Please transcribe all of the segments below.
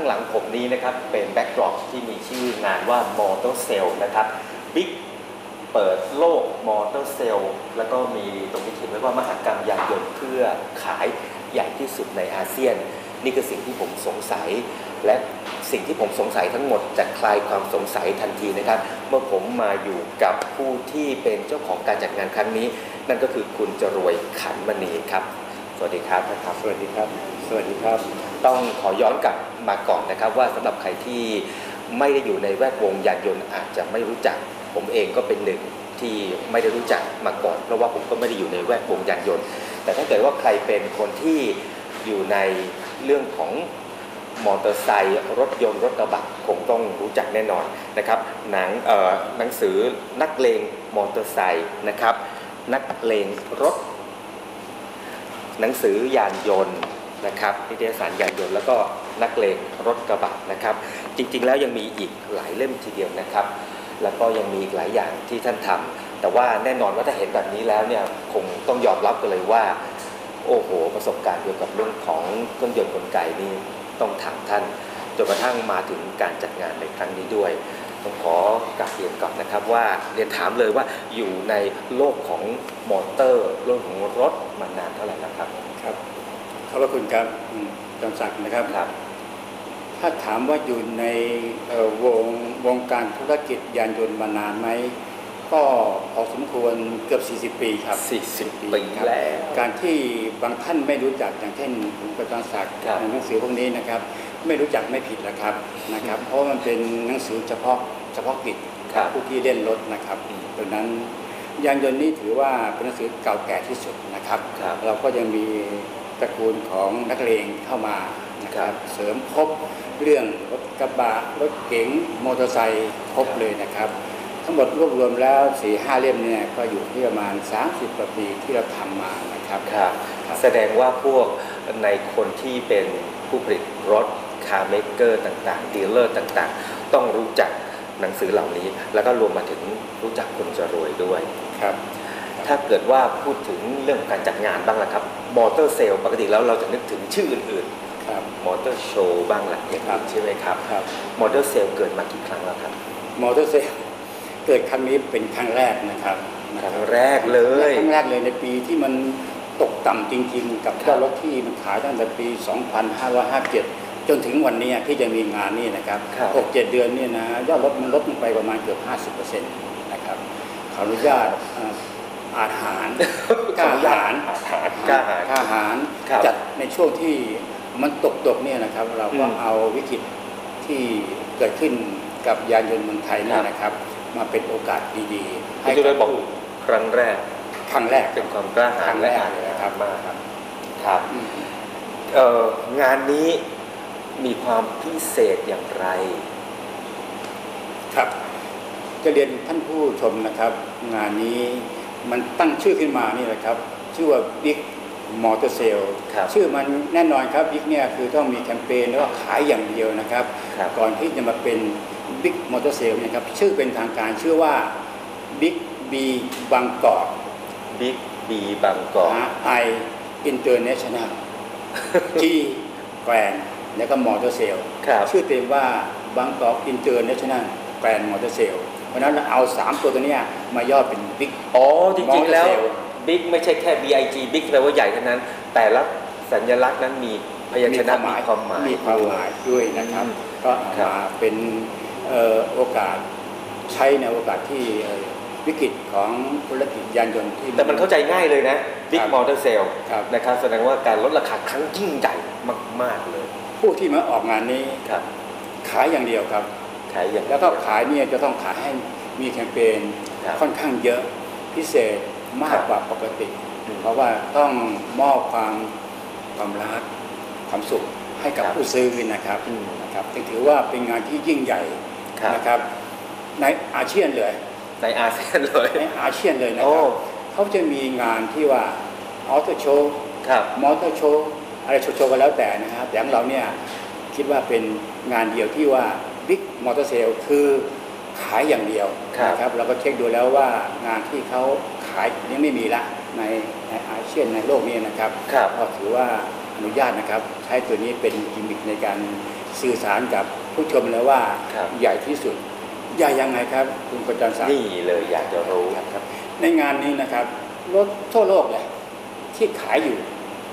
างหลังผมนี้นะครับเป็นแบ็กดรอปที่มีชื่องานว่ามอเตอร์เซลนะครับบิ๊กเปิดโลกมอเตอร์เซลแล้วก็มีตรงนี้เขียนไว้ว่ามหกรรมยานยนต์เพื่อขายใหญ่ที่สุดในอาเซียนนี่คือสิ่งที่ผมสงสัยและสิ่งที่ผมสงสัยทั้งหมดจะคลายความสงสัยทันทีนะครับเมื่อผมมาอยู่กับผู้ที่เป็นเจ้าของการจัดงานครั้งนี้นั่นก็คือคุณจรวยขันมณีครับสวัสดีครับสวัสดีครับสวัสดีครับต้องขอย้อนกลับมาก่อนนะครับว่าสำหรับใครที่ไม่ได้อยู่ในแวดวงยานยนต์อาจจะไม่รู้จักผมเองก็เป็นหนึ่งที่ไม่ได้รู้จักมาก่อนเพราะว่าผมก็ไม่ได้อยู่ในแวดวงยานยนต์แต่ถ้าเกิดว่าใครเป็นคนที่อยู่ในเรื่องของมอเตอร์ไซค์รถยนต์รถกระบะคงต้องรู้จักแน่นอนนะครับหนังสือนักเลงมอเตอร์ไซค์นะครับนักเลงรถหนังสือยานยนต์นะครับนิตยสารยานยนต์แล้วก็นักเลงรถกระบะนะครับจริงๆแล้วยังมีอีกหลายเล่มทีเดียวนะครับแล้วก็ยังมีอีกหลายอย่างที่ท่านทำแต่ว่าแน่นอนว่าถ้าเห็นแบบนี้แล้วเนี่ยคงต้องยอมรับกันเลยว่าโอ้โหประสบการณ์เกี่ยวกับเรื่องของเครื่องยนต์กลไกนี่ต้องถามท่านจนกระทั่งมาถึงการจัดงานในครั้งนี้ด้วยต้องขอกราบเรียนก่อนนะครับว่าเรียนถามเลยว่าอยู่ในโลกของมอเตอร์โลกของรถมานานเท่าไหร่แล้วครับครับขอบคุณครับจำศักดิ์นะครับถ้าถามว่าอยู่ในวงการธุรกิจยานยนต์มานานไหมก็พอสมควรเกือบ40 ปีครับ40 ปีแล้วการที่บางท่านไม่รู้จักอย่างเช่นคุณประจักษ์ศักดิ์ในหนังสือพวกนี้นะครับไม่รู้จักไม่ผิดแล้วครับเพราะมันเป็นหนังสือเฉพาะกิจผู้ที่เล่นรถนะครับดังนั้นยานยนต์นี้ถือว่าเป็นหนังสือเก่าแก่ที่สุดนะครับเราก็ยังมีตระกูลของนักเลงเข้ามานะครับเสริมครบเรื่องรถกระบะรถเก๋งมอเตอร์ไซค์ครบเลยนะครับทั้งหมดรวบรวมแล้ว 4-5 เล่มเนี่ยก็อยู่ที่ประมาณ30 กว่าปีที่เราทำมานะครับแสดงว่าพวกในคนที่เป็นผู้ผลิตรถคาร์เมเกอร์ต่างๆดีลเลอร์ต่างๆต้องรู้จักหนังสือเหล่านี้แล้วก็รวมมาถึงรู้จักคนจะรวยด้วยครับถ้าเกิดว่าพูดถึงเรื่องการจัดงานบ้างล่ะครับมอเตอร์เซลปกติแล้วเราจะนึกถึงชื่ออื่นๆมอเตอร์โชว์บ้างล่ะอย่างนี้ใช่ไหมครับมอเตอร์เซลเกิดมากี่ครั้งแล้วครับมอเตอร์เซลเกิดครั้งนี้เป็นครั้งแรกนะครับครั้งแรกเลยในปีที่มันตกต่ำจริงๆกับยอดรถที่มันขายตั้งแต่ปี 2557 จนถึงวันนี้ที่จะมีงานนี้นะครับ 6-7 เดือนนี่นะยอดรถมันลดลงไปประมาณเกือบ 50% นะครับขออนุญาตอาหารกล้าหารจัดในช่วงที่มันตกเนี่ยนะครับเราก็เอาวิกฤตที่เกิดขึ้นกับยานยนต์เมืองไทยนี่นะครับมาเป็นโอกาสดีๆให้ได้บอกครั้งแรกเป็นความกล้าหาญแรกเลยนะครับมากครับงานนี้มีความพิเศษอย่างไรครับจะเรียนท่านผู้ชมนะครับงานนี้มันตั้งชื่อขึ้นมานี่แหละครับชื่อว่า Big Motor Sale ชื่อมันแน่นอนครับ Big เนี่ยคือต้องมีแคมเปญแล้วก็ขายอย่างเดียวนะครับก่อนที่จะมาเป็นBig Motor Sale เนี่ยครับชื่อเป็นทางการชื่อว่า Big B บางกอก Big B บางกอก I International G Grand แล้วก็ Motor Sale ชื่อเต็มว่าบางกอก International Grand Motor Sale เพราะนั้นเราเอา3ตัวนี้มาย่อเป็น Big จริงๆแล้ว Big ไม่ใช่แค่ BIG Big แปลว่าใหญ่เท่านั้นแต่ละสัญลักษณ์นั้นมีพยัญชนะมีความหมายด้วยนะครับก็มาเป็นโอกาสใช้ในโอกาสที่วิกฤตของธุรกิจยานยนต์ที่แต่มันเข้าใจง่ายเลยนะ Big Motor Sale นะครับแสดงว่าการลดราคาครั้งยิ่งใหญ่มากๆเลยผู้ที่มาออกงานนี้ขายอย่างเดียวครับแล้วก็ขายเนี่ยจะต้องขายให้มีแคมเปญค่อนข้างเยอะพิเศษมากกว่าปกติเพราะว่าต้องมอบความรักความสุขให้กับผู้ซื้อนะครับถือว่าเป็นงานที่ยิ่งใหญ่นะครับในอาเซียนเลยในอาเซียนเลยนะครับเขาจะมีงานที่ว่าออโต้โชว์มอเตอร์โชว์อะไรโชว์กันแล้วแต่นะครับแต่ของเราเนี่ยคิดว่าเป็นงานเดียวที่ว่าบิ๊กมอเตอร์เซลคือขายอย่างเดียวนะครับเราก็เช็คดูแล้วว่างานที่เขาขายยังไม่มีละในอาเซียนในโลกนี้นะครับก็ถือว่าอนุญาตนะครับใช้ตัวนี้เป็นกิมมิคในการ สื่อสารกับผู้ชมแล้วว่า ครับ ใหญ่ที่สุดใหญ่ยังไงครับคุณประจันทร์ศักดิ์ นี่เลยอยากจะรู้ ครับในงานนี้นะครับรถทั่วโลกเลยที่ขายอยู่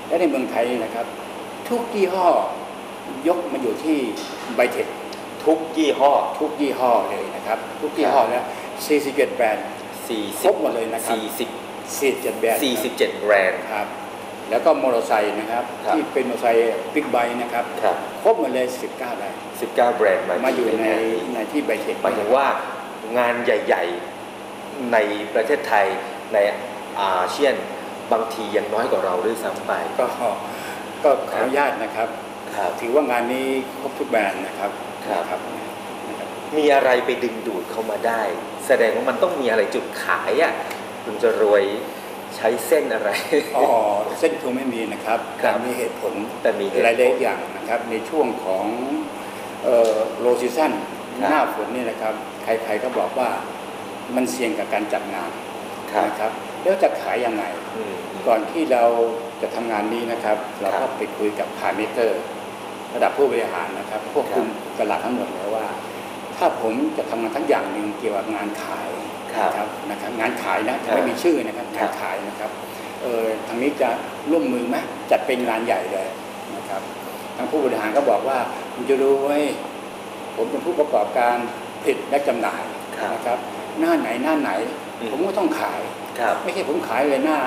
และในเมืองไทยนี่นะครับทุกยี่ห้อยกมาอยู่ที่ไบเทค ทุกยี่ห้อ ทุกยี่ห้อเลยนะครับทุกยี่ห้อแล้ว47แบรนด์ครบหมดเลยนะครับ47แบรนด์ 47แบรนด์ ครับแล้วก็มอเตอร์ไซค์นะครับ ครับ ที่เป็นมอเตอร์ไซค์บิ๊กไบค์นะครับ ครับ ครบหมดเลย19แบรนด์ 19แบรนด์ มาอยู่ใน งานนี้ ที่ไบเทค หมายถึงว่างานใหญ่ๆในประเทศไทยในอาเซียนบางทียังน้อยกว่าเราด้วยซ้ำไป ก็ขออนุญาตนะครับ ครับ ถือว่างานนี้ครบทุกแบรนด์นะครับ ครับ นะครับ มีอะไรไปดึงดูดเข้ามาได้ แสดงว่ามันต้องมีอะไรจุดขายอ่ะคุณจะรวยใช้เส้นอะไร อ๋อเส้นคงไม่มีนะครับ ครั แต่ บ มีเหตุผล แต่มีเหตุผล หลายๆอย่างนะครับในช่วงของโลซีซั่น ครับ หน้าฝนนี่นะครับ ใครๆก็บอกว่ามันเสี่ยงกับการจัดงาน ครับ นะครับแล้วจะขายยังไง อืม ก่อนที่เราจะทำงานนี้นะครับ เรา ครั ก็ บ ไปคุยกับพาร์เมเตอร์ระดับผู้บริหารนะครับพวกคุมตลาดทั้งหมดเลยว่า ถ้าผมจะทำงานทั้งอย่างหนึ่งเกี่ยวกับงานขาย ครับ นะครับงานขายนะ ครั จะ บ ไม่มีชื่อนะครับ ครั งา บ นขายนะครับทางนี้จะร่วมมือไหมจัดเป็นงานใหญ่เลยนะครับทางผู้บริหารก็บอกว่าคุณจะรู้ไว้ผมเป็นผู้ประกอบการผลิตและจำหน่าย ครับ นะครับหน้าไหน อืม ผมก็ต้องขาย ครับ ไม่ใช่ผมขายเลยหน้า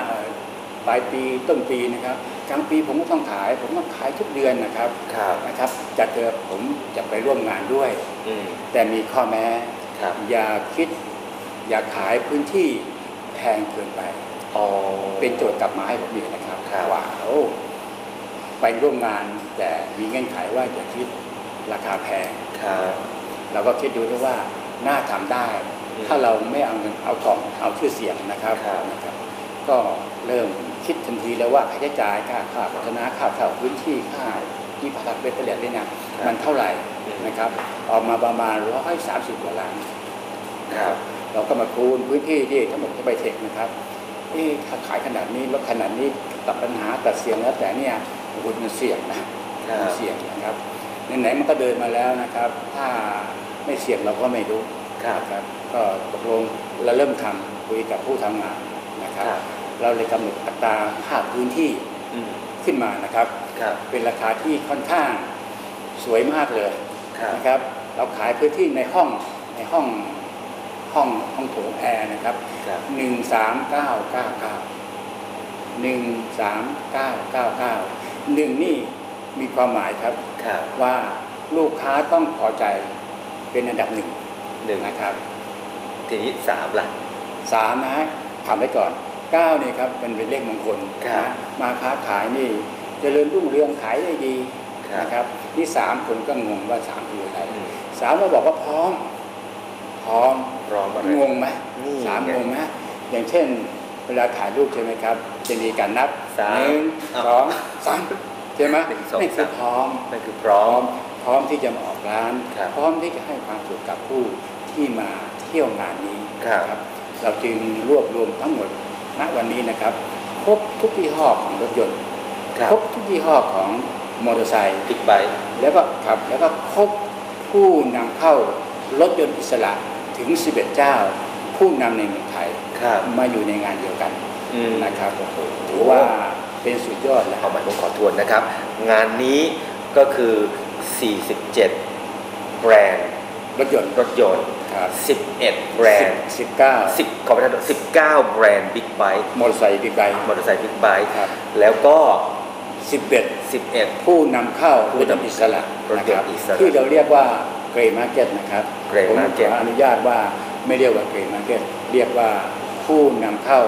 ปลายปีต้นปีนะครับกลางปีผมก็ต้องขาย ผมต้องขายทุกเดือนนะครับ ครับ นะครับจะเจอผมจะไปร่วมงานด้วย อืม แต่มีข้อแม้ ครับ อย่าขายพื้นที่แพงเกินไป อ๋อ เป็นโจทย์กลับมาให้ผมอีกนะครับ ครับ ว่าไปร่วมงานแต่มีเงื่อนไขว่าอย่าคิดราคาแพง ครับ เราก็คิดดูด้วยว่าน่าทำได้ อืม ถ้าเราไม่เอาเงินเอาของเอาชื่อเสียงนะครับ ครับ นะครับ ก็เริ่มคิดทันทีแล้วว่าค่าใช้จ่ายค่าพัฒนาค่าเช่าพื้นที่ค่าที่พักเป็นเปลี่ยนได้นะมันเท่าไหร่นะครับ ออกมาประมาณ130 กว่าล้าน ครับ เราก็มาคูณพื้นที่ที่ทั้งหมดที่ไบเทคนะครับถ้าขายขนาดนี้ลดขนาดนี้ตัดปัญหาตัดเสี่ยงแล้วแต่เนี่ยโอ้โหมันเสี่ยงนะมันเสี่ยงนะครับไหนๆมันก็เดินมาแล้วนะครับ ถ้าไม่เสี่ยงเราก็ไม่รู้ ครับ นะครับก็ตกลงเราเริ่มทำคุยกับผู้ทำงานนะครับ ครับ เราเลยกำหนดอัตราค่าพื้นที่ อืม ขึ้นมานะครับ ครับ เป็นราคาที่ค่อนข้างสวยมากเลย ครับ นะครับ เราขายพื้นที่ในห้องโถงแอร์นะครับ ครับ 1 นี่มีความหมายครับ ครับ ว่าลูกค้าต้องพอใจเป็นอันดับ หนึ่ง 1นะครับ ทีนี้3ล่ะ 3นะฮะทำไว้ก่อน9นี่ครับเป็นเลขมงคล ครับ นะมาค้าขายนี่เจริญรุ่งเรืองขายได้ดี ครับ นะครับที่3คนก็งงว่า3คืออะไร อืม 3เราบอกว่าพร้อม พร้อมอะไร งงไหม นี่ สาม ไง งงไหมอย่างเช่น เวลาถ่ายรูปใช่ไหมครับจะมีการนับ สาม 1 2 3ใช่ไหม 1 2 นี่คือพร้อม นั่นคือพร้อม พร้อมที่จะมาออกร้าน ครับ พร้อมที่จะให้ความสุขกับผู้ที่มาเที่ยวงานนี้ ครับ นะเราจึงรวบรวมทั้งหมดณวันนี้นะครับครบทุกยี่ห้อของรถยนต์ ครับ ครบทุกยี่ห้อของมอเตอร์ไซค์ บิ๊กไบค์ แล้วก็ครบผู้นำเข้ารถยนต์อิสระถึง 11 เจ้า ผู้นำในเมืองไทย ครับมาอยู่ในงานเดียวกัน อืม นะครับโอ้โหถือว่าเป็นสุดยอดแล้ว เอาใหม่ผมขอทวนนะครับ งานนี้ก็คือ 47 แบรนด์ รถยนต์ รถยนต์ ครับ 11 แบรนด์ 19 10ขอประทาน19 แบรนด์บิ๊กไบค์ มอเตอร์ไซค์บิ๊กไบค์ มอเตอร์ไซค์บิ๊กไบค์ ครับ แล้วก็ 11 11 ผู้นำเข้ารถยนต์อิสระ รถ นะ ย คน รับ ต์อิสระ ที่เราเรียกว่าเกรย์มาร์เก็ตนะครับ Grey ผม Market ขออนุญาตว่าไม่เรียกว่าเกรย์มาร์เก็ตเรียกว่าผู้นำเข้า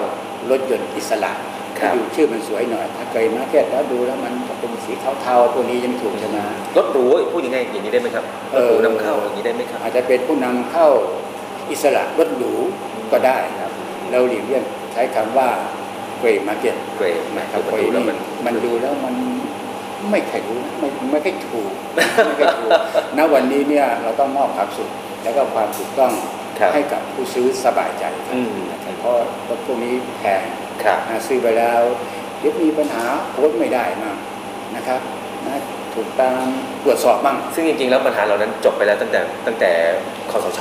รถยนต์อิสระ ครับ ดูชื่อมันสวยหน่อยถ้าเกรย์มาร์เก็ตแล้วดูแล้วมันจะเป็นสีเทาๆตัวนี้ยังไม่ถูกใช่ไหม รถหรูพูดยังไงอย่างนี้ได้ไหมครับรถหรูนำเข้าอย่างนี้ได้ไหมครับ อาจจะเป็นผู้นำเข้าอิสระรถหรูก็ได้ครับเราหลีกเลี่ยงใช้คำว่าเกรย์มาร์เก็ต เกรดนะค ค รั รั บบ เกร ดู ย์ แล้ว นี่มันดูแล้วมันไม่ค่อยรู้นะไม่ค่อยถูกไม่ค่อยถูก ณวันนี้เนี่ยเราต้องมอบความสุขและก็ความถูกต้อง ครับ ให้กับผู้ซื้อสบายใจครับ อืม นะครับเพราะรถพวกนี้แพง ครับ ซื้อไปแล้วเดี๋ยวมีปัญหาโพสต์ไม่ได้มากนะครับนะ ถูกตามตรวจสอบบ้าง ซึ่งจริงๆแล้วปัญหาเหล่านั้นจบไปแล้วตั้งแต่คสช.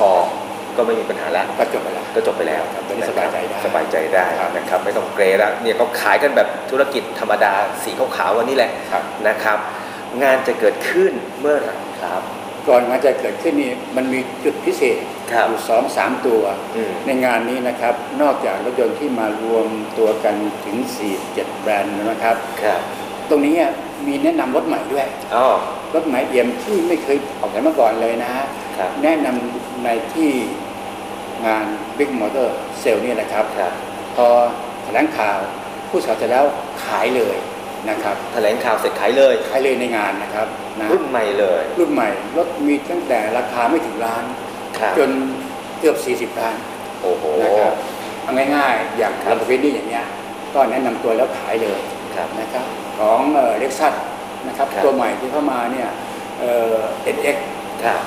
ก็ไม่มีปัญหาแล้ว ก็จบไปแล้ว ก็จบไปแล้ว ครับตอนนี้สบายใจได้ สบายใจได้ ครับ นะครับไม่ต้องเกรงแล้วเนี่ยเขาขายกันแบบธุรกิจธรรมดาสีขาวๆวันนี้แหละ ครับ นะครับ งานจะเกิดขึ้นเมื่อไหร่ครับ ก่อนงานจะเกิดขึ้นนี่มันมีจุดพิเศษ ครับ อยู่2-3 ตัว อืม ในงานนี้นะครับนอกจากรถยนต์ที่มารวมตัวกันถึง4-7 แบรนด์นะครับ ครับ ตรงนี้มีแนะนำรถใหม่ด้วย อ๋อ รถใหม่เอี่ยมที่ไม่เคยออกกันมาก่อนเลยนะฮะ ครับ แนะนำในที่งาน Big Motor Sale นี่แหละครับ ครับ พอแถลงข่าวผู้สาวจะแล้วขายเลยนะครับ แถลงข่าวเสร็จขายเลย ขายเลยในงานนะครับนะ รุ่นใหม่เลย รุ่นใหม่รถมีตั้งแต่ราคาไม่ถึงล้าน ครับ จนเกือบ40 ล้าน โอ้โห นะครับเอาง่ายๆอย่าง ครับ ลำโพงนี่อย่างเงี้ยก็แนะนำตัวแล้วขายเลย ครับ นะครับของเล็กซัสนะครับ ครับ ตัวใหม่ที่เข้ามาเนี่ยNX ครับ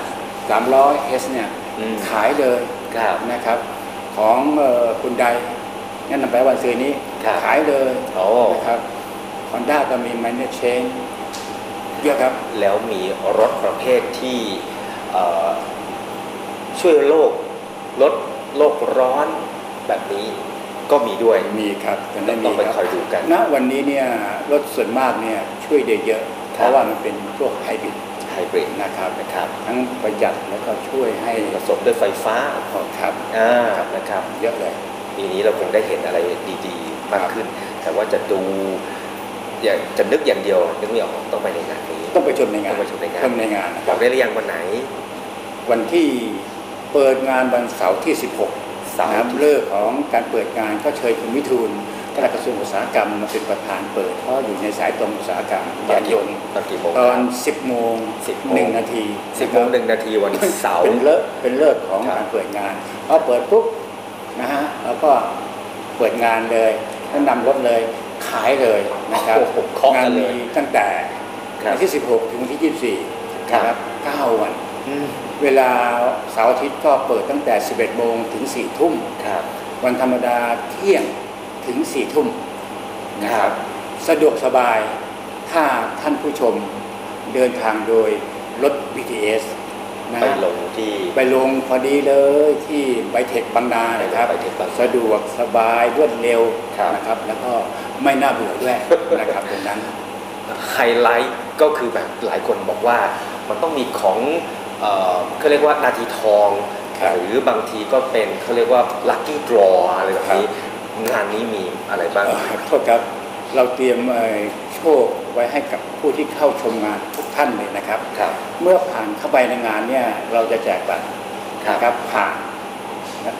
300S เนี่ย อืม ขายเลย ครับ นะครับของคุณใดแนะนำไปวันซื้อนี้ ครับ ขายเลย โอ้ นะครับ Honda ก็มี Minor Change เยอะครับ แล้วมีรถประเภทที่เอ่อช่วยลดโลกร้อนแบบนี้ก็มีด้วย มีครับตอนนี้ ต้องไป มี คอยดูกัน ณวันนี้เนี่ยรถส่วนมากเนี่ยช่วยได้เยอะ เพราะว่ามันเป็นพวกไฮบริด ไฮบริด นะครับ นะครับ ทั้งประหยัดแล้วก็ช่วยให้ ผสมด้วยไฟฟ้า ครับ นะครับ เยอะเลย ปีนี้เราคงได้เห็นอะไรดีๆมากขึ้น แต่ว่าจะดูอย่างจะนึกอย่างเดียวนึกไม่ออกต้องไปในงานนี้ ต้องไปชมในงาน ต้องไปชมในงาน ชมในงานนะ บ ครั อบ กได้หรือยังวันไหน วันที่เปิดงานวันเสาร์ที่ 16 เสาร์ นะครับเลิกของการเปิดงานก็เชิญคุณวิทูลปลัดกระทรวงอุตสาหกรรมมาเป็นประธานเปิดเพราะอยู่ในสายตรงอุตสาหกรรมยานยนต์ ตอนกี่โมง ตอน 10 โมง 10 โมง 1 นาที 10 โมง 1 นาทีวันเสาร์ เป็นเลิกของ ครับ การเปิดงานพอเปิดปุ๊บนะฮะแล้วก็เปิดงานเลยแนะนำรถเลยขายเลยนะครับ โอ้โหเคาะ งา กัน นเล มี ย ตั้งแต่ ครับ วันที่ 16 ถึงวันที่ 24 ครับ นะครับ 9 วัน อืม เวลาเสาร์อาทิตย์ก็เปิดตั้งแต่ 11 โมงถึง 4 ทุ่ม ครับ วันธรรมดาเที่ยงถึง 4 ทุ่มนะค ครั รับ บ สะดวกสบายถ้าท่านผู้ชมเดินทางโดยรถ BTS นะ ไป ฮะ ลงที่ ไปลงพอดีเลยที่ไบเทคบางนานะครับ ไบเทคบางนา สะดวกสบายรวดเร็ว ครับ นะครับ แล้วก็ไม่น่าเบื่อด้วย นะครับตรงนั้น ไฮไลท์ก็คือแบบหลายคนบอกว่ามันต้องมีของเขาเรียกว่านาทีทอง ครับ หรือบางทีก็เป็นเขาเรียกว่าลัคกี้ดรออะไรแบบนี้งานนี้มีอะไรบ้าง โทษครับเราเตรียมโชคไว้ให้กับผู้ที่เข้าชมงานทุกท่านเลยนะครับ ครับ เมื่อผ่านเข้าไปในงานเนี่ยเราจะแจกบัตร ครับ นะครับผ่าน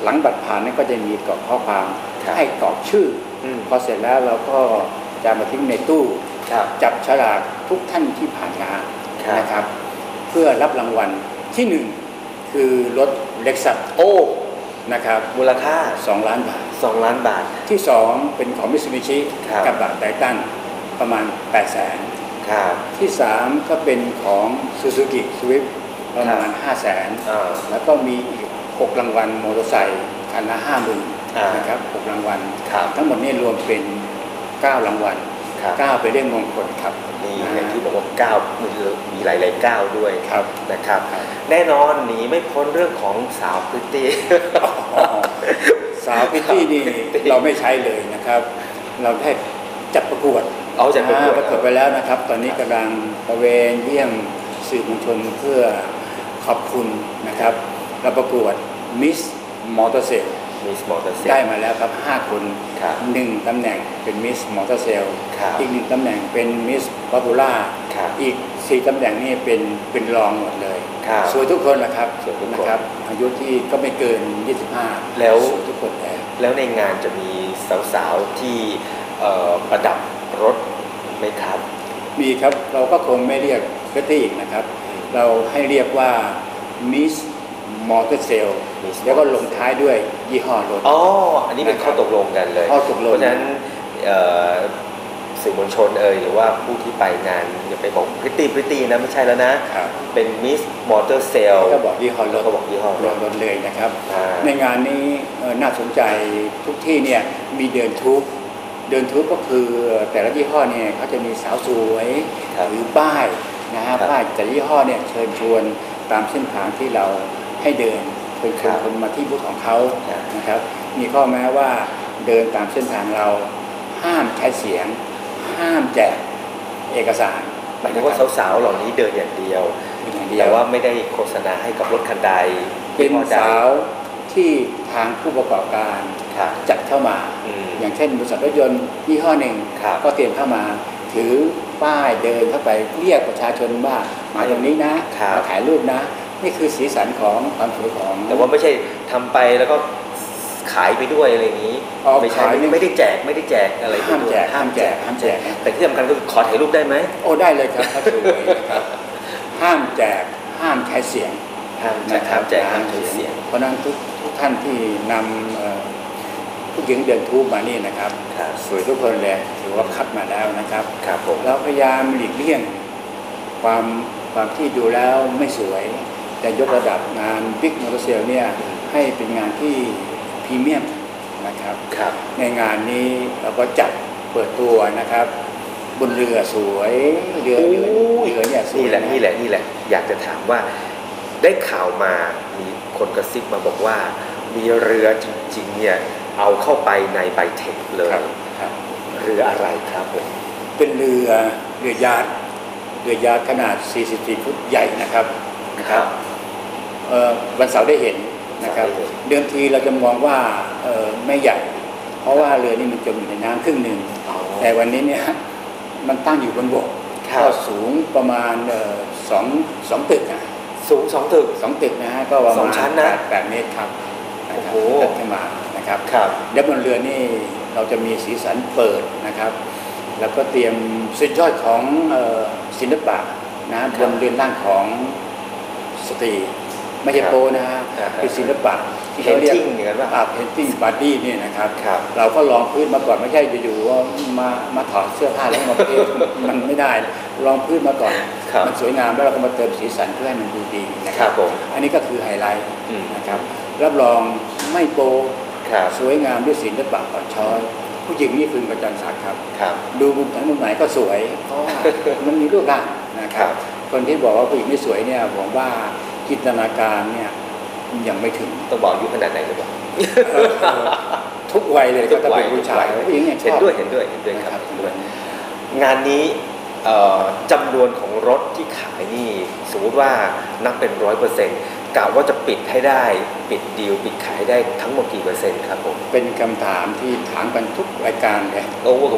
หลังบัตรผ่านนี่ก็จะมีกรอกข้อความ ครับ ให้กรอกชื่อ อืม พอเสร็จแล้วเราก็จะมาทิ้งในตู้ ครับ จับฉลากทุกท่านที่ผ่านงาน ครับ นะครับ เพื่อรับรางวัลที่หนึ่งคือรถเล็กซัส โอ้ นะครับ มูลค่า 2 ล้านบาท 2 ล้านบาท ที่สองเป็นของมิตซูบิชิ ครับ กับบะไททันประมาณ 800,000 ครับ ที่สามก็เป็นของซูซูกิสวิฟประมาณ 500,000 อ่า แล้วก็มีอีก 6 รางวัลมอเตอร์ไซค์คันละ อ่า 50,000นะครับ6รางวัล ครับ ทั้งหมดนี้รวมเป็น 9 รางวัล ครับ 9เป็นเรื่องมงคลครับ นี่อย่างที่บอกว่า9มีหลายๆ9ด้วย ครับ นะครับ ครับ แน่นอนหนีไม่พ้นเรื่องของสาวพริตตี้ สาวพิตตี้นี่เราไม่ใช้เลยนะครับ เราได้จัดประกวด เอาจัดประกวด ประกวดไปแล้วนะครับ ตอนนี้กำลังตระเวนเยี่ยมสื่อมวลชนเพื่อขอบคุณนะครับ เราประกวดมิสมอเตอร์เซล มิสมอเตอร์เซล ได้มาแล้วครับ 5 คน ครับ 1 ตำแหน่งเป็นมิสมอเตอร์เซล ครับ อีก 1 ตำแหน่งเป็นมิสป๊อปปูล่า ครับ อีก 4 ตำแหน่งนี่เป็นรองหมดเลย ครับ สวยทุกคนแหละครับ สวยทุกคน นะครับ อายุที่ก็ไม่เกิน 25 แล้ว สวยทุกคนแล้ว แล้วในงานจะมีสาวๆที่ประดับรถไหมครับ มีครับเราก็คงไม่เรียกเฟตตี้อีกนะครับ เราให้เรียกว่ามิสมอเตอร์เซล Miss แล้วก็ลงท้ายด้วยยี่ห้อรถ อ๋อ อันนี้เป็นข้อตกลงกันเลย ข้อตกลง เพราะฉะนั้นสื่อมวลชนหรือว่าผู้ที่ไปงานอย่าไปบอกพริตตี้นะไม่ใช่แล้วนะ ครับ เป็นมิสมอเตอร์เซล ก็บอกยี่ห้อรถ ก็บอกยี่ห้อรถ รถเลยนะครับ อ่า ในงานนี้น่าสนใจทุกที่เนี่ยมีเดินทูบก็คือแต่ละยี่ห้อเนี่ยเขาจะมีสาวสวย ครับ หรือป้าย นะฮะป้ายแต่ยี่ห้อเนี่ยเชิญชวนตามเส้นทางที่เราให้เดินเป็นคนมาที่บูธของเขานะครับมีข้อแม้ว่าเดินตามเส้นทางเราห้ามใช้เสียงห้ามแจกเอกสารหมายถึงว่าสาวๆเหล่านี้เดินอย่างเดียวแต่ว่าไม่ได้โฆษณาให้กับรถคันใดเป็นสาวที่ทางผู้ประกอบการจัดเข้ามาอย่างเช่นบริษัทรถยนต์ยี่ห้อหนึ่งก็เตรียมเข้ามาถือป้ายเดินเข้าไปเรียกประชาชนว่ามาตรงนี้นะมาถ่ายรูปนะนี่คือสีสันของความสวยของแต่ว่าไม่ใช่ทำไปแล้วก็ขายไปด้วยอะไรอย่างนี้ไม่ใช่ไม่ได้แจกอะไรห้ามแจกแต่ที่สำคัญก็คือขอถ่ายรูปได้ไหมโอ้ได้เลยครับถ้าสวยนะครับห้ามแจกห้ามใช้เสียงห้ามแจกห้ามใช้เสียงเพราะนั้นทุกท่านที่นำผู้หญิงเดินทูบมานี่นะครับสวยทุกคนเลยถือว่าคัดมาแล้วนะครับแล้วพยายามหลีกเลี่ยงความที่ดูแล้วไม่สวยแต่ยกระดับงานบิ๊กมอเตอร์เซลเนี่ยให้เป็นงานที่พรีเมียมนะครับในงานนี้เราก็จัดเปิดตัวนะครับบนเรือสวยเรือเนี่ยสวยนี่แหละอยากจะถามว่าได้ข่าวมามีคนกระซิบมาบอกว่ามีเรือจริงๆเนี่ยเอาเข้าไปในไบเทคเลยเรืออะไรครับผมเป็นเรือยาร์ดขนาด44ฟุตใหญ่นะครับวันเสาร์ได้เห็นนะครับเดิมทีเราจะมองว่าไม่ใหญ่เพราะว่าเรือนี่มันจมอยู่ในน้ำครึ่งหนึ่งแต่วันนี้เนี่ยมันตั้งอยู่บนบกก็สูงประมาณสองตึกนะสูง2 ตึกนะฮะก็ประมาณ2 ชั้นนะ8 เมตรครับโอ้โหขึ้นมานะครับแล้วบนเรือนี่เราจะมีสีสันเปิดนะครับแล้วก็เตรียมสุดยอดของศิลปะนะบนเรือนร่างของสตรีไม่ใช่โปนะฮะเป็นศิลปะที่เขาเรียกเพนติ้งบอดี้เนี่ยนะครับเราก็ลองพื้นมาก่อนไม่ใช่อยู่ๆว่ามาถอดเสื้อผ้าแล้วมาเพ้มันไม่ได้ลองพื้นมาก่อนมันสวยงามแล้วเราก็มาเติมสีสันเพื่อให้มันดูดีนะครับอันนี้ก็คือไฮไลท์นะครับรับรองไม่โปสวยงามด้วยศิลปะอ่อนช้อยผู้หญิงนี่คือประจันศักดิ์ครับดูมุมไหนก็สวยเพราะว่ามันมีรูปร่างนะครับคนที่บอกว่าผู้หญิงไม่สวยเนี่ยผมว่าจินตนาการเนี่ยยังไม่ถึงต้องบอกอายุขนาดไหนหรือเปล่าทุกวัยเลยก็จะเป็นผู้ชายผู้หญิงเนี่ยเห็นด้วยครับงานนี้จำนวนของรถที่ขายนี่สมมติว่านับเป็น100%กะว่าจะปิดให้ได้ปิดดีลปิดขายได้ทั้งหมดกี่%ครับผมเป็นคำถามที่ถามกันทุกรายการเลย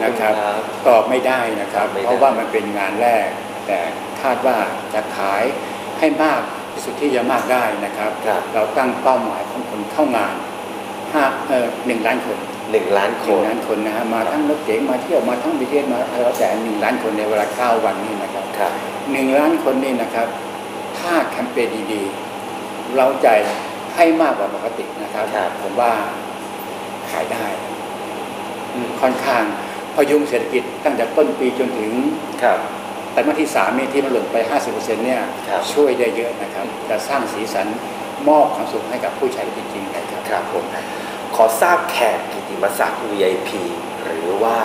นะครับตอบไม่ได้นะครับเพราะว่ามันเป็นงานแรกแต่คาดว่าจะขายให้มากที่สุดที่จะมากได้นะครับเราตั้งเป้าหมายของคนเข้างาน1 ล้านคน1 ล้านคนนะฮะมาทั้งรถเก๋งมาเที่ยวมาทั้งประเทศมาแล้วแต่1 ล้านคนในเวลา9 วันนี้นะครับ1 ล้านคนนี่นะครับถ้าแคมเปญดีๆเราใจให้มากกว่าปกตินะครับผมว่าขายได้ค่อนข้างพยุงเศรษฐกิจตั้งแต่ต้นปีจนถึงแต่มาที่3นี่ที่มันหล่นไป 50% เนี่ยช่วยได้เยอะนะครับจะสร้างสีสันมอบความสุขให้กับผู้ใช้จริงๆครับผมขอทราบแขกกิตติมศักดิ์ VIP หรือว่า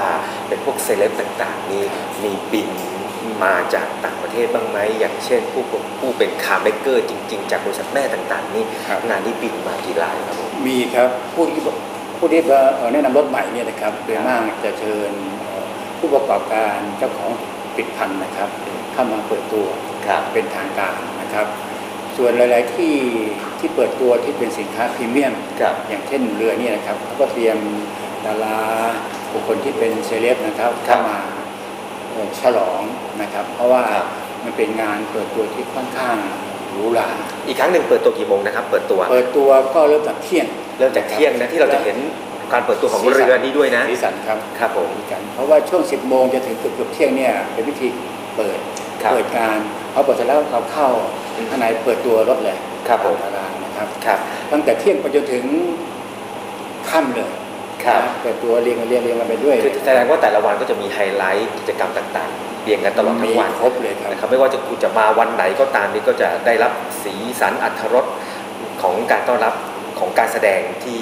เป็นพวกเซเลบต่างๆนี่มีบินมาจากต่างประเทศบ้างไหมอย่างเช่นผู้เป็นคาร์เมเกอร์จริงๆจากบริษัทแม่ต่างๆนี่งานนี้บินมากี่รายครับผมมีครับผู้ที่แนะนำรถใหม่เนี่ยนะครับโดยมากจะเชิญผู้ประกอบการเจ้าของผลิตภัณฑ์นะครับเข้ามาเปิดตัวเป็นทางการนะครับส่วนหลายๆที่เปิดตัวที่เป็นสินค้าพรีเมียมอย่างเช่นเรือนี่นะครับเขาก็เตรียมดาราบุคคลที่เป็นเซเลบนะครับเข้ามาฉลองนะครับเพราะว่ามันเป็นงานเปิดตัวที่ค่อนข้างหรูหราอีกครั้งหนึ่งเปิดตัวกี่โมงนะครับเปิดตัวก็เริ่มจากเที่ยงนะที่เราจะเห็นการเปิดตัวของเรือนี้ด้วยนะสีสันครับผมเพราะว่าช่วง10 โมงจะถึงเกือบเที่ยงเนี่ยเป็นวิธีเปิดการพอเปิดเสร็จแล้วเราเข้าข้างในเปิดตัวรถเลยดารานะครับตั้งแต่เที่ยงไปจนถึงค่ำเลยเปิดตัวเรียงกันไปด้วยคือแสดงว่าแต่ละวันก็จะมีไฮไลท์กิจกรรมต่างๆเรียงกันตลอดทั้งวันครบเลยนะครับไม่ว่าคุณจะมาวันไหนก็ตามนี่ก็จะได้รับสีสันอรรถรสของการต้อนรับของการแสดงที่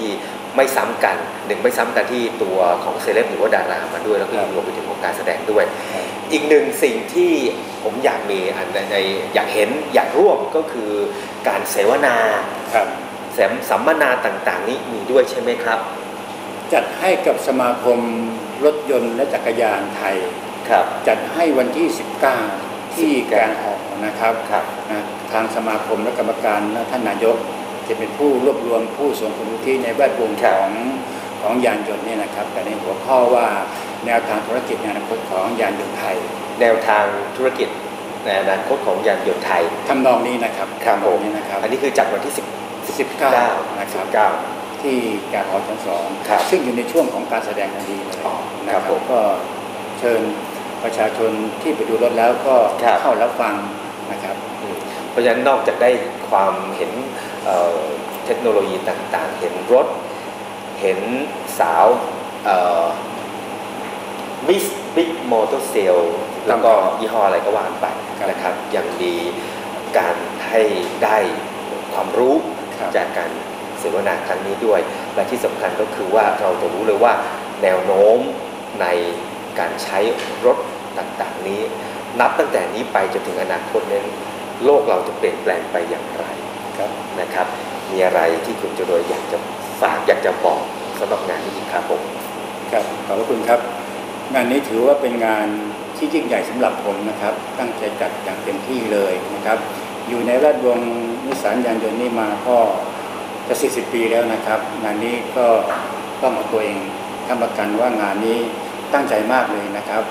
ไม่ซ้ำกันไม่ซ้ำกันที่ตัวของเซเลบหรือว่าดารามาด้วยแล้วก็รวมไปถึงของการแสดงด้วยอีกหนึ่งสิ่งที่ผมอยากมีอยากเห็นอยากร่วมก็คือการเสวนาสัมมนาต่างๆนี้มีด้วยใช่ไหมครับจัดให้กับสมาคมรถยนต์และจักรยานไทยจัดให้วันที่19ที่การหอนะครับทางสมาคมและกรรมการและท่านนายกจะเป็นผู้รวบรวมผู้ทรงคุณวุฒิในแวดวงของยานยนต์เนี่ยนะครับแต่ในหัวข้อว่าแนวทางธุรกิจในอนาคตของยานยนต์ไทยแนวทางธุรกิจในอนาคตของยานยนต์ไทยทำนองนี้นะครับนี้นะครับอันนี้คือจัดวันที่19นะครับที่การหอชั้น2ซึ่งอยู่ในช่วงของการแสดงพอดีเลยนะครับก็เชิญประชาชนที่ไปดูรถแล้วก็เข้ารับฟังนะครับเพราะฉะนั้นนอกจากได้ความเห็นเทคโนโลยีต่างๆเห็นรถเห็นสาวบิ๊กมอเตอร์เซลแล้วก็ยี่ห้ออะไรก็ว่าไปนะครับยังมีการให้ได้ความรู้จากการเสวนาครั้งนี้ด้วยและที่สำคัญก็คือว่าเราจะรู้เลยว่าแนวโน้มในการใช้รถต่างๆนี้นับตั้งแต่นี้ไปจนถึงอนาคตนั้นโลกเราจะเปลี่ยนแปลงไปอย่างไรนะครับมีอะไรที่คุณจรวยอยากจะฝากอยากจะบอกสำหรับงานนี้ครับผมครับขอบคุณครับงานนี้ถือว่าเป็นงานที่ยิ่งใหญ่สำหรับผมนะครับตั้งใจจัดอย่างเต็มที่เลยนะครับอยู่ในแวดวงนิสสันยานยนต์นี่มาก็จะ40 ปีแล้วนะครับงานนี้ก็ต้องเอาตัวเองทำประกันว่างานนี้ตั้งใจมากเลยนะครับ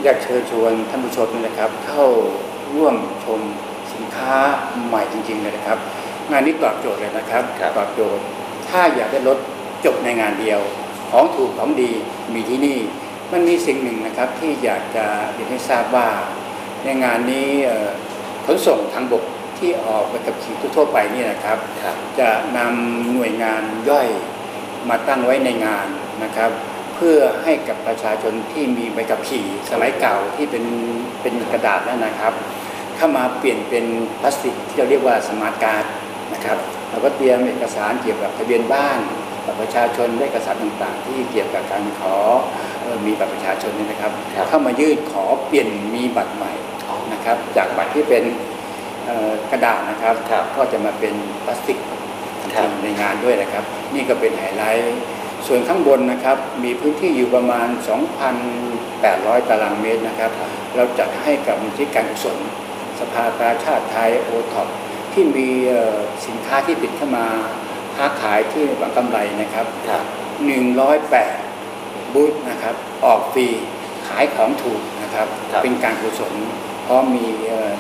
อยากเชิญชวนท่านผู้ชมนะครับเข้าร่วมชมสินค้าใหม่จริงๆเลยนะครับงานนี้ตอบโจทย์เลยนะครับตอบโจทย์ถ้าอยากได้รถจบในงานเดียวของถูกของดีมีที่นี่มันมีสิ่งหนึ่งนะครับที่อยากจะเรียนให้ทราบว่าในงานนี้ขนส่งทางบกที่ออกไปกับขี่ทั่วไปนี่นะครับจะนำหน่วยงานย่อยมาตั้งไว้ในงานนะครับเพื่อให้กับประชาชนที่มีใบขับขี่สมัยเก่าที่เป็นกระดาษนั่นนะครับเข้ามาเปลี่ยนเป็นพลาสติกที่เราเรียกว่าสมาร์ทการ์ดนะครับเราก็เตรียมเอกสารเกี่ยวกับทะเบียนบ้านบัตรประชาชนและเอกสารต่างๆที่เกี่ยวกับการขอมีบัตรประชาชนนี่นะครับเข้ามายื่นขอเปลี่ยนมีบัตรใหม่นะครับจากบัตรที่เป็นกระดาษนะครับก็จะมาเป็นพลาสติกในงานด้วยนะครับนี่ก็เป็นไฮไลท์ส่วนข้างบนนะครับมีพื้นที่อยู่ประมาณ 2,800 ตารางเมตรนะครับเราจัดให้กับมูลนิธิการกุศลสภากาชาติไทยโอท็อปที่มีสินค้าที่ติดเข้ามาค้าขายที่หวังกำไรนะครับ108บูธนะครับออกฟรีขายของถูกนะครับเป็นการกุศลเพราะมี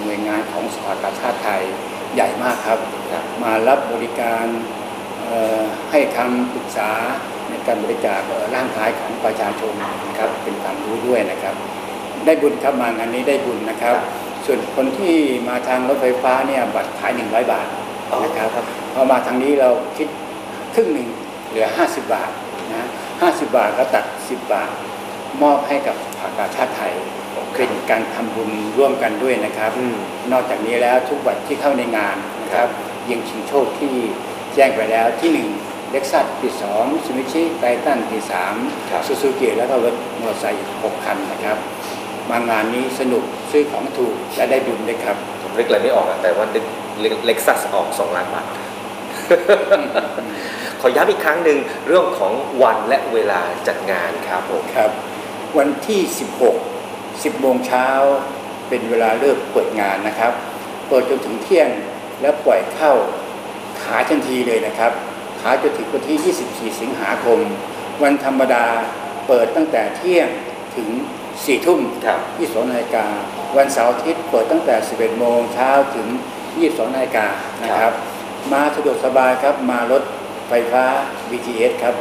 หน่วยงานของสภากาชาติไทยใหญ่มากครับมารับบริการให้คำปรึกษาในการบริจาคร่างกายของประชาชนนะครับเป็นความรู้ด้วยนะครับได้บุญครับมางานนี้ได้บุญนะครับส่วนคนที่มาทางรถไฟฟ้าเนี่ยบัตรขาย100 บาทนะครับพอมาทางนี้เราคิดครึ่งหนึ่งเหลือ50 บาทนะ50 บาทก็ตัด10 บาทมอบให้กับสภากาชาติไทยเป็นการทำบุญร่วมกันด้วยนะครับนอกจากนี้แล้วทุกวันที่เข้าในงานนะครับยังชิงโชคที่แจ้งไปแล้วที่1เล็กซัสที่2ซูมิชิไททันที่3ซูซูกิแล้วก็รถมอเตอร์ไซค์6 คันนะครับมางานนี้สนุกซื้อของถูกและได้บุญด้วยครับผมเล็กอะไรไม่ออกแต่ว่าเล็กซัสออก2 ล้านบาท ขอย้ำอีกครั้งหนึ่งเรื่องของวันและเวลาจัดงานครับผมครับวันที่10 โมงเช้าเป็นเวลาเริ่มเปิดงานนะครับเปิดจนถึงเที่ยงแล้วปล่อยเข้าขายทันทีเลยนะครับขายจนถึงวันที่24 สิงหาคมวันธรรมดาเปิดตั้งแต่เที่ยงถึง4 ทุ่ม22 นาฬิกาวันเสาร์อาทิตย์เปิดตั้งแต่11 โมงเช้าถึง22 นาฬิกานะครับมาสะดวกสบายครับมารถไฟฟ้า BTS ครับ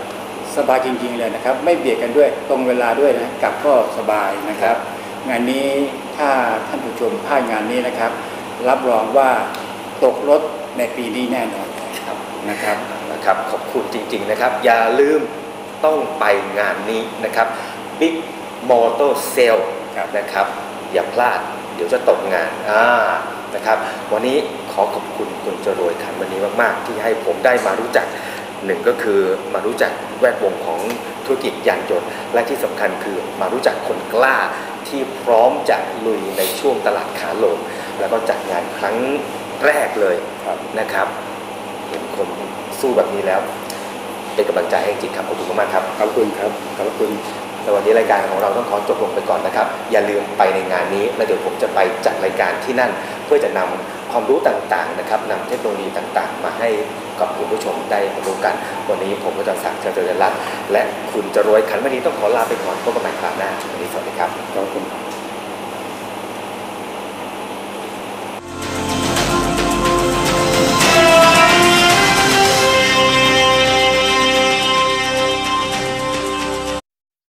สบายจริงๆเลยนะครับไม่เบียดกันด้วยตรงเวลาด้วยนะกลับก็สบายนะครับงานนี้ถ้าท่านผู้ชมพลาดงานนี้นะครับรับรองว่าตกรถในปีนี้แน่นอนนะครับขอบคุณจริงๆนะครับอย่าลืมต้องไปงานนี้นะครับ Big Motor Sale นะครับอย่าพลาดเดี๋ยวจะตกงานนะครับวันนี้ขอขอบคุณคุณจรวยขันวันนี้มากๆที่ให้ผมได้มารู้จัก หนึ่งก็คือมารู้จักแวดวงของธุรกิจยานยนต์และที่สำคัญคือมารู้จักคนกล้าที่พร้อมจะลุยในช่วงตลาดขาลงแล้วก็จัดงานครั้งแรกเลยนะครับเห็นคนสู้แบบนี้แล้วเป็นกำลังใจให้จริงครับขอบคุณมากครับขอบคุณครับขอบคุณในวันนี้รายการของเราต้องขอจบลงไปก่อนนะครับอย่าลืมไปในงานนี้แล้วเดี๋ยวผมจะไปจัดรายการที่นั่นเพื่อจะนำความรู้ต่างๆนะครับนำเทคโนโลยีต่างๆมาให้กับคุณผู้ชมได้รู้กันวันนี้ผมอาจารย์ศักดิ์เจริญรัตน์และคุณจรวยขันมณีต้องขอลาไปก่อนพบกันใหม่คราวหน้าวันนี้สวัสดีครับขอบคุณ